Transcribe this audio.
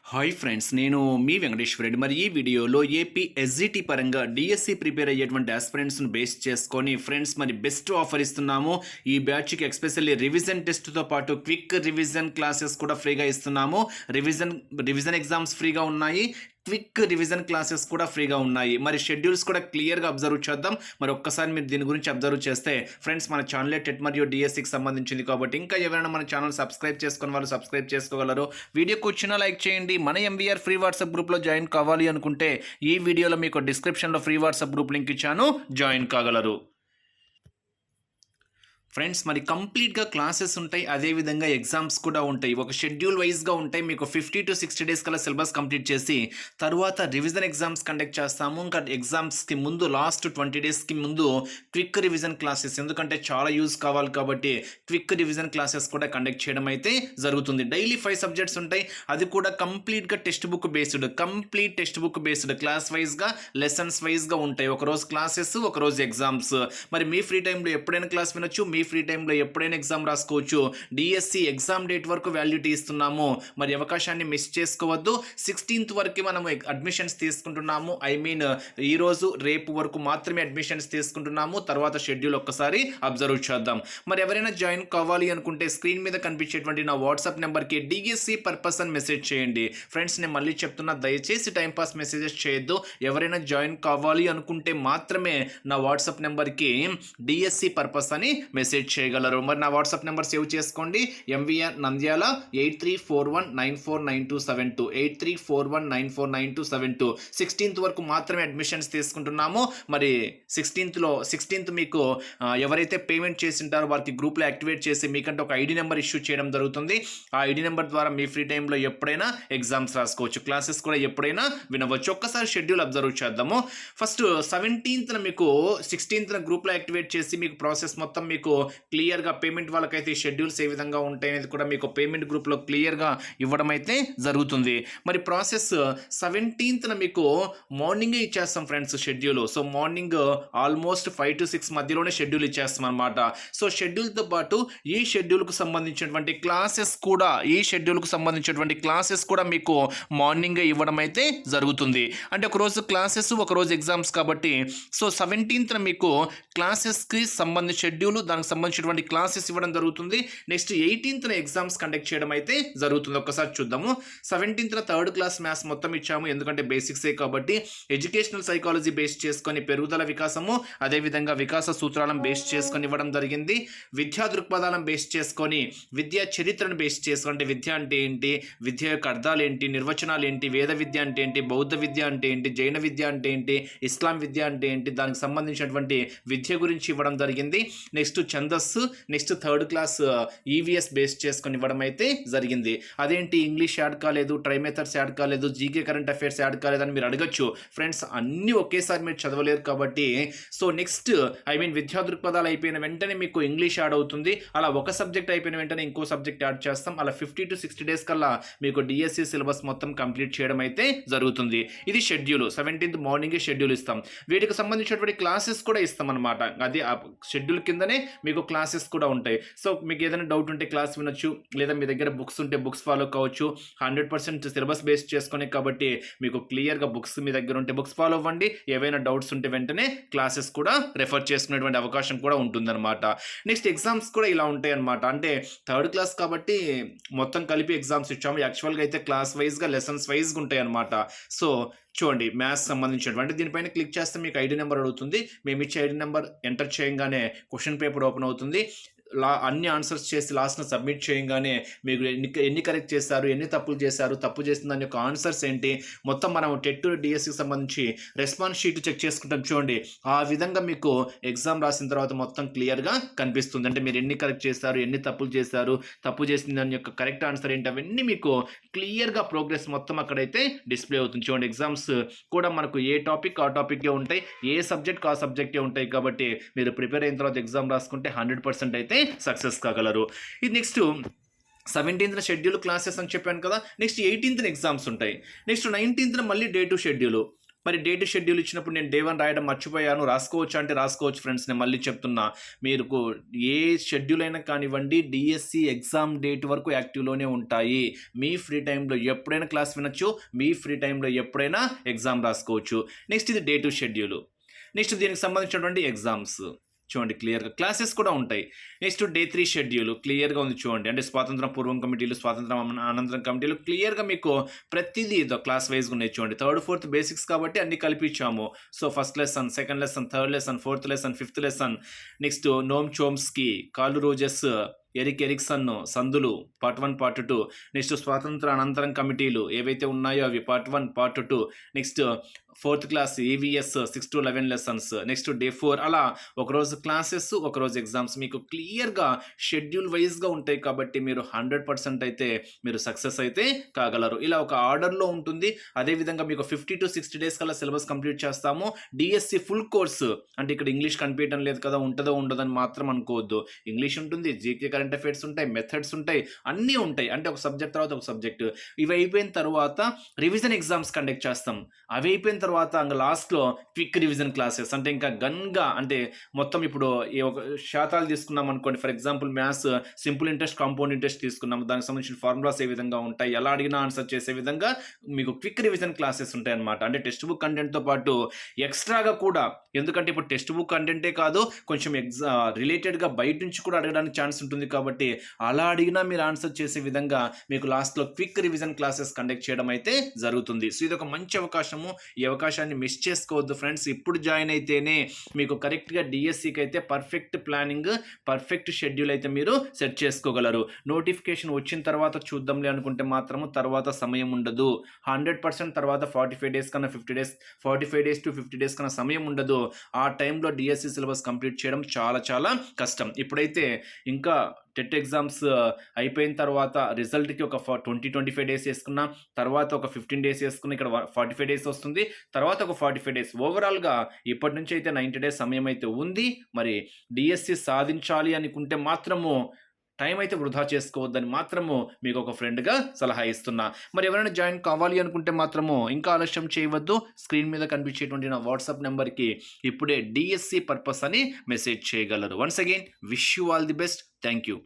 Hi friends, నేను మీ వెంకటేశ్వర రెడ్డి. మరి ఈ వీడియోలో ఏపీ ఎస్జిటి పరంగా డిఎస్సి ప్రిపేర్ అయ్యేటువంటి ఆస్పిరెంట్స్ను బేస్ చేసుకొని ఫ్రెండ్స్ మరి బెస్ట్ ఆఫర్ ఇస్తున్నాము. ఈ బ్యాచ్కి ఎస్పెషల్లీ రివిజన్ టెస్ట్తో పాటు క్విక్ రివిజన్ క్లాసెస్ కూడా ఫ్రీగా ఇస్తున్నాము. రివిజన్ ఎగ్జామ్స్ ఫ్రీగా ఉన్నాయి, క్విక్ రివిజన్ క్లాసెస్ కూడా ఫ్రీగా ఉన్నాయి. మరి షెడ్యూల్స్ కూడా క్లియర్గా అబ్జర్వ్ చేద్దాం. మరి ఒక్కసారి మీరు దీని గురించి అబ్జర్వ్ చేస్తే ఫ్రెండ్స్, మన ఛానల్ టెట్ మరియు డిఎస్సికి సంబంధించింది కాబట్టి ఇంకా ఎవరైనా మన ఛానల్ సబ్స్క్రైబ్ చేసుకుని వాళ్ళు సబ్స్క్రైబ్ చేసుకోగలరు. వీడియోకి వచ్చినా లైక్ చేయండి. మన ఎంవీఆర్ ఫ్రీ వాట్సాప్ గ్రూప్లో జాయిన్ కావాలి అనుకుంటే ఈ వీడియోలో మీకు డిస్క్రిప్షన్లో ఫ్రీ వాట్సాప్ గ్రూప్ లింక్ ఇచ్చాను, జాయిన్ కాగలరు. ఫ్రెండ్స్, మరి కంప్లీట్గా క్లాసెస్ ఉంటాయి, అదేవిధంగా ఎగ్జామ్స్ కూడా ఉంటాయి. ఒక షెడ్యూల్ వైజ్గా ఉంటాయి. మీకు 50 to 60 డేస్ కల్లా సిలబస్ కంప్లీట్ చేసి తర్వాత రివిజన్ ఎగ్జామ్స్ కండక్ట్ చేస్తాము. ఇంకా ఎగ్జామ్స్కి ముందు లాస్ట్ 20 డేస్కి ముందు క్విక్ రివిజన్ క్లాసెస్, ఎందుకంటే చాలా యూజ్ కావాలి కాబట్టి క్విక్ రివిజన్ క్లాసెస్ కూడా కండక్ట్ చేయడం అయితే జరుగుతుంది. డైలీ 5 సబ్జెక్ట్స్ ఉంటాయి, అది కూడా కంప్లీట్గా టెక్స్ట్ బుక్ బేస్డ్ క్లాస్ వైజ్గా లెసన్స్ వైజ్గా ఉంటాయి. ఒకరోజు క్లాసెస్, ఒకరోజు ఎగ్జామ్స్. మరి మీ ఫ్రీ టైంలో ఎప్పుడైనా క్లాస్ వినొచ్చు, మీ ఫ్రీ టైంలో ఎప్పుడైనా ఎగ్జామ్ రాసుకోవచ్చు. డిఎస్సి ఎగ్జామ్ డేట్ వరకు వాల్యూటీ ఇస్తున్నాము. మరి అవకాశాన్ని మిస్ చేసుకోవద్దు. 16th వరకు మనం అడ్మిషన్స్ తీసుకుంటున్నాము. ఈరోజు రేపు వరకు మాత్రమే అడ్మిషన్స్ తీసుకుంటున్నాము. తర్వాత షెడ్యూల్ ఒక్కసారి అబ్జర్వ్ చేద్దాం. మరి ఎవరైనా జాయిన్ కావాలి అనుకుంటే స్క్రీన్ మీద కనిపించేటువంటి నా వాట్సాప్ నెంబర్కి డిఎస్సి పర్పస్ అని మెసేజ్ చేయండి. ఫ్రెండ్స్, నేను మళ్ళీ చెప్తున్నా, దయచేసి టైంపాస్ మెసేజెస్ చేయొద్దు. ఎవరైనా జాయిన్ కావాలి అనుకుంటే మాత్రమే నా వాట్సాప్ నెంబర్కి డిఎస్సి పర్పస్ అని మెసేజ్ చేయగలరు. మరి నా వాట్సాప్ నెంబర్ సేవ్ చేసుకోండి. ఎంవీఆర్ నంద్యాల 8341949272 8341949272. 16th వరకు మాత్రమే అడ్మిషన్స్ తీసుకుంటున్నాము. మరి 16th మీకు ఎవరైతే పేమెంట్ చేసి ఉంటారో వారికి గ్రూప్లో యాక్టివేట్ చేసి మీకంటే ఒక ఐడి నెంబర్ ఇష్యూ చేయడం జరుగుతుంది. ఆ ఐడి నెంబర్ ద్వారా మీ ఫ్రీ టైంలో ఎప్పుడైనా ఎగ్జామ్స్ రాసుకోవచ్చు, క్లాసెస్ కూడా ఎప్పుడైనా వినవచ్చు. ఒక్కసారి షెడ్యూల్ అబ్జర్వ్ చేద్దాము. ఫస్ట్ 17th మీకు 16th గ్రూప్లో యాక్టివేట్ చేసి మీకు ప్రాసెస్ మొత్తం మీకు క్లియర్గా పేమెంట్ వాళ్ళకైతే షెడ్యూల్స్ ఏ విధంగా ఉంటాయి అనేది కూడా మీకు పేమెంట్ గ్రూప్లో క్లియర్గా ఇవ్వడం అయితే జరుగుతుంది. మరి ప్రాసెస్ 17th మీకు మార్నింగే ఇచ్చేస్తాం friends schedule. So morning almost 5 to 6 మధ్యలోనే షెడ్యూల్ ఇచ్చేస్తాం అనమాట. సో షెడ్యూల్తో పాటు ఈ షెడ్యూల్కు సంబంధించినటువంటి క్లాసెస్ కూడా మీకు మార్నింగే ఇవ్వడం అయితే జరుగుతుంది. అంటే ఒకరోజు క్లాసెస్, ఒకరోజు ఎగ్జామ్స్ కాబట్టి సో 17th మీకు క్లాసెస్కి సంబంధించిన షెడ్యూల్, దానికి సంబంధించినటువంటి క్లాసెస్ ఇవ్వడం జరుగుతుంది. నెక్స్ట్ 18th ఎగ్జామ్స్ కండక్ట్ చేయడం అయితే జరుగుతుంది. ఒక్కసారి చూద్దాము. 17th 3rd క్లాస్ మ్యాథ్స్ మొత్తం ఇచ్చాము, ఎందుకంటే బేసిక్సే కాబట్టి. ఎడ్యుకేషనల్ సైకాలజీ బేస్ చేసుకొని పెరుగుదల వికాసము, అదేవిధంగా వికాస సూత్రాలను బేస్ చేసుకొని ఇవ్వడం జరిగింది. విద్యా దృక్పథాలను బేస్ చేసుకొని, విద్యా చరిత్రను బేస్ చేసుకొని, అంటే విద్య అంటే ఏంటి, విద్య యొక్క అర్థాలు ఏంటి, నిర్వచనాలు ఏంటి, వేద విద్య అంటే ఏంటి, బౌద్ధ విద్య అంటే ఏంటి, జైన విద్య అంటే ఏంటి, ఇస్లాం విద్య అంటే ఏంటి, దానికి సంబంధించినటువంటి విద్య గురించి ఇవ్వడం జరిగింది. నెక్స్ట్ ఛందస్సు, next 3rd class EVS base చేసుకొని ఇవ్వడం అయితే జరిగింది. అదేంటి ఇంగ్లీష్ యాడ్ కాలేదు, ట్రై మెథడ్స్ యాడ్ కాలేదు, జీకే కరెంట్ అఫైర్స్ యాడ్ కాలేదని మీరు అడగచ్చు. ఫ్రెండ్స్, అన్నీ ఒకేసారి మీరు చదవలేరు కాబట్టి సో నెక్స్ట్ విద్యా దృక్పథాలు అయిపోయిన వెంటనే మీకు ఇంగ్లీష్ యాడ్ అవుతుంది. అలా ఒక సబ్జెక్ట్ అయిపోయిన వెంటనే ఇంకో సబ్జెక్ట్ యాడ్ చేస్తాం. అలా 50 to 60 డేస్ కల్లా మీకు డిఎస్సి సిలబస్ మొత్తం కంప్లీట్ చేయడం అయితే జరుగుతుంది. ఇది షెడ్యూల్. 17th మార్నింగే షెడ్యూల్ ఇస్తాం. వీటికి సంబంధించినటువంటి క్లాసెస్ కూడా ఇస్తాం అనమాట. అది ఆ షెడ్యూల్ కిందనే మీకు క్లాసెస్ కూడా ఉంటాయి. సో మీకు ఏదైనా డౌట్ ఉంటే క్లాస్ వినొచ్చు, లేదా మీ దగ్గర బుక్స్ ఉంటే బుక్స్ ఫాలో కావచ్చు. 100% సిలబస్ బేస్ చేసుకునే కాబట్టి మీకు క్లియర్గా బుక్స్ మీ దగ్గర ఉంటే బుక్స్ ఫాలో అవ్వండి. ఏవైనా డౌట్స్ ఉంటే వెంటనే క్లాసెస్ కూడా రెఫర్ చేసుకునేటువంటి అవకాశం కూడా ఉంటుందన్నమాట. నెక్స్ట్ ఎగ్జామ్స్ కూడా ఇలా ఉంటాయి అనమాట. అంటే 3rd క్లాస్ కాబట్టి మొత్తం కలిపి ఎగ్జామ్స్ ఇచ్చాము. యాక్చువల్గా అయితే క్లాస్ వైజ్గా లెసన్స్ వైజ్గా ఉంటాయి అనమాట. సో చూడండి, మ్యాథ్స్ సంబంధించినటువంటి దీనిపైన క్లిక్ చేస్తే మీకు ఐడి నెంబర్ అడుగుతుంది. మేము ఇచ్చే ఐడి నెంబర్ ఎంటర్ చేయగానే క్వశ్చన్ పేపర్ ఓపెన్ అవుతుంది. అన్ని ఆన్సర్స్ చేసి లాస్ట్న సబ్మిట్ చేయగానే మీకు ఎన్ని కరెక్ట్ చేశారు, ఎన్ని తప్పులు చేశారు, తప్పు చేసిన దాని యొక్క ఆన్సర్స్ ఏంటి, మొత్తం మనం టెట్ డిఎస్సికి సంబంధించి రెస్పాన్స్ షీట్ చెక్ చేసుకుంటాం. చూడండి, ఆ విధంగా మీకు ఎగ్జామ్ రాసిన తర్వాత మొత్తం క్లియర్గా కనిపిస్తుంది. అంటే మీరు ఎన్ని కరెక్ట్ చేశారు, ఎన్ని తప్పులు చేశారు, తప్పు చేసిన దాని యొక్క కరెక్ట్ ఆన్సర్ ఏంటి, అవన్నీ మీకు క్లియర్గా ప్రోగ్రెస్ మొత్తం అక్కడైతే డిస్ప్లే అవుతుంది. చూడండి, ఎగ్జామ్స్ కూడా మనకు ఏ టాపిక్ ఆ టాపిక్కే ఉంటాయి, ఏ సబ్జెక్ట్ ఆ సబ్జెక్టే ఉంటాయి. కాబట్టి మీరు ప్రిపేర్ అయిన తర్వాత ఎగ్జామ్ రాసుకుంటే 100% అయితే సక్సెస్ కాగలరు. ఇది నెక్స్ట్ 17th షెడ్యూల్ క్లాసెస్ అని చెప్పాను కదా. నెక్స్ట్ 18th ఎగ్జామ్స్ ఉంటాయి. నెక్స్ట్ 19th మళ్ళీ డే 2 షెడ్యూల్. మరి డేట్ షెడ్యూల్ ఇచ్చినప్పుడు నేను డే 1 రాయడం మర్చిపోయాను, రాసుకోవచ్చు అంటే రాసుకోవచ్చు ఫ్రెండ్స్. నేను మళ్ళీ చెప్తున్నా, మీకు ఏ షెడ్యూల్ అయినా కానివ్వండి డిఎస్సి ఎగ్జామ్ డేట్ వరకు యాక్టివ్లోనే ఉంటాయి. మీ ఫ్రీ టైంలో ఎప్పుడైనా క్లాస్ వినొచ్చు, మీ ఫ్రీ టైంలో ఎప్పుడైనా ఎగ్జామ్ రాసుకోవచ్చు. నెక్స్ట్ ఇది డే 2 షెడ్యూల్. నెక్స్ట్ దీనికి సంబంధించినటువంటి ఎగ్జామ్స్ చూడండి క్లియర్గా, క్లాసెస్ కూడా ఉంటాయి. నెక్స్ట్ డే 3 షెడ్యూల్ క్లియర్గా ఉంది చూడండి. అంటే స్వాతంత్రం పూర్వం కమిటీలు, స్వాతంత్రం అనంతరం కమిటీలు క్లియర్గా మీకు ప్రతిదీ క్లాస్ వైజ్గా ఉన్నాయి చూడండి. 3rd 4th బేసిక్స్ కాబట్టి అన్ని కలిపించాము. So first lesson, second lesson, third lesson, fourth lesson, fifth lesson. Next Noam Chomsky, Carl Rogers, Erik Erikson, సందులు పార్ట్ 1 పార్ట్ 2. నెక్స్ట్ స్వాతంత్ర అనంతరం కమిటీలు ఏవైతే ఉన్నాయో అవి part 1 part 2. Next 4th class EVS 6 to 11 lessons. Next day 4. అలా ఒకరోజు classes, ఒకరోజు ఎగ్జామ్స్ మీకు క్లియర్గా షెడ్యూల్ వైజ్గా ఉంటాయి కాబట్టి మీరు 100% అయితే మీరు సక్సెస్ అయితే కాగలరు. ఇలా ఒక ఆర్డర్లో ఉంటుంది. అదేవిధంగా మీకు 50 to 60 డేస్ కల్లా సిలబస్ కంప్లీట్ చేస్తాము. డిఎస్సి ఫుల్ కోర్సు అంటే ఇక్కడ ఇంగ్లీష్ కనిపించడం లేదు కదా, ఉంటుందో ఉండదని మాత్రం అనుకోవద్దు. ఇంగ్లీష్ ఉంటుంది, జీకే కరెంట్ అఫైర్స్ ఉంటాయి, మెథడ్స్ ఉంటాయి, అన్నీ ఉంటాయి. అంటే ఒక సబ్జెక్ట్ తర్వాత ఒక సబ్జెక్టు. ఇవి అయిపోయిన తర్వాత రివిజన్ ఎగ్జామ్స్ కండక్ట్ చేస్తాం. అవి అయిపోయిన తర్వాత ఇంకా లాస్ట్లో క్విక్ రివిజన్ క్లాసెస్. అంటే ఇంకా గన్గా అంటే మొత్తం ఇప్పుడు ఈ ఒక శాతాలు తీసుకున్నాం అనుకోండి. For example maths simple interest, compound interest తీసుకున్నాము. దానికి సంబంధించిన ఫార్ములాస్ ఏ విధంగా ఉంటాయి, ఎలా అడిగినా ఆన్సర్ చేసే విధంగా మీకు క్విక్ రివిజన్ క్లాసెస్ ఉంటాయి అన్నమాట. అంటే టెక్స్ట్ బుక్ కంటెంట్తో పాటు ఎక్స్ట్రాగా కూడా, ఎందుకంటే ఇప్పుడు టెక్స్ట్ బుక్ కంటెంటే కాదు, కొంచెం రిలేటెడ్గా బయట నుంచి కూడా అడగడానికి ఛాన్స్ ఉంటుంది కాబట్టి అలా అడిగినా మీరు ఆన్సర్ చేసే విధంగా మీకు లాస్ట్లో క్విక్ రివిజన్ క్లాసెస్ కండక్ట్ చేయడం అయితే జరుగుతుంది. సో ఇది ఒక మంచి అవకాశము. ఈ అవకాశాన్ని మిస్ చేసుకోవద్దు ఫ్రెండ్స్. ఇప్పుడు జాయిన్ అయితేనే మీకు కరెక్ట్గా డిఎస్సికి అయితే పర్ఫెక్ట్ ప్లానింగ్, పర్ఫెక్ట్ షెడ్యూల్ అయితే మీరు సెట్ చేసుకోగలరు. నోటిఫికేషన్ వచ్చిన తర్వాత చూద్దాంలే అనుకుంటే మాత్రము తర్వాత సమయం ఉండదు. 100% తర్వాత 45 డేస్ కన్నా 50 డేస్, 45 డేస్ to 50 డేస్ కన్నా సమయం ఉండదు. ఆ టైంలో డిఎస్సి సిలబస్ కంప్లీట్ చేయడం చాలా చాలా కష్టం. ఇప్పుడైతే ఇంకా టెట్ ఎగ్జామ్స్ అయిపోయిన తర్వాత రిజల్ట్కి ఒక 20-25 డేస్ వేసుకున్నా, తర్వాత ఒక 15 డేస్ వేసుకున్నా, ఇక్కడ 45 డేస్ వస్తుంది, తర్వాత ఒక 45 డేస్. ఓవరాల్గా ఇప్పటి నుంచి అయితే 90 డేస్ సమయం అయితే ఉంది. మరి డిఎస్సి సాధించాలి అనుకుంటే మాత్రము టైం అయితే వృధా చేసుకోవద్దని మాత్రము మీకు ఒక ఫ్రెండ్గా సలహా ఇస్తున్నా. మరి ఎవరైనా జాయిన్ కావాలి అనుకుంటే మాత్రము ఇంకా ఆలస్యం చేయవద్దు. స్క్రీన్ మీద కనిపించేటువంటి నా వాట్సాప్ నెంబర్కి ఇప్పుడే డిఎస్సి పర్పస్ అని మెసేజ్ చేయగలరు. Once again wish you all the best. Thank you.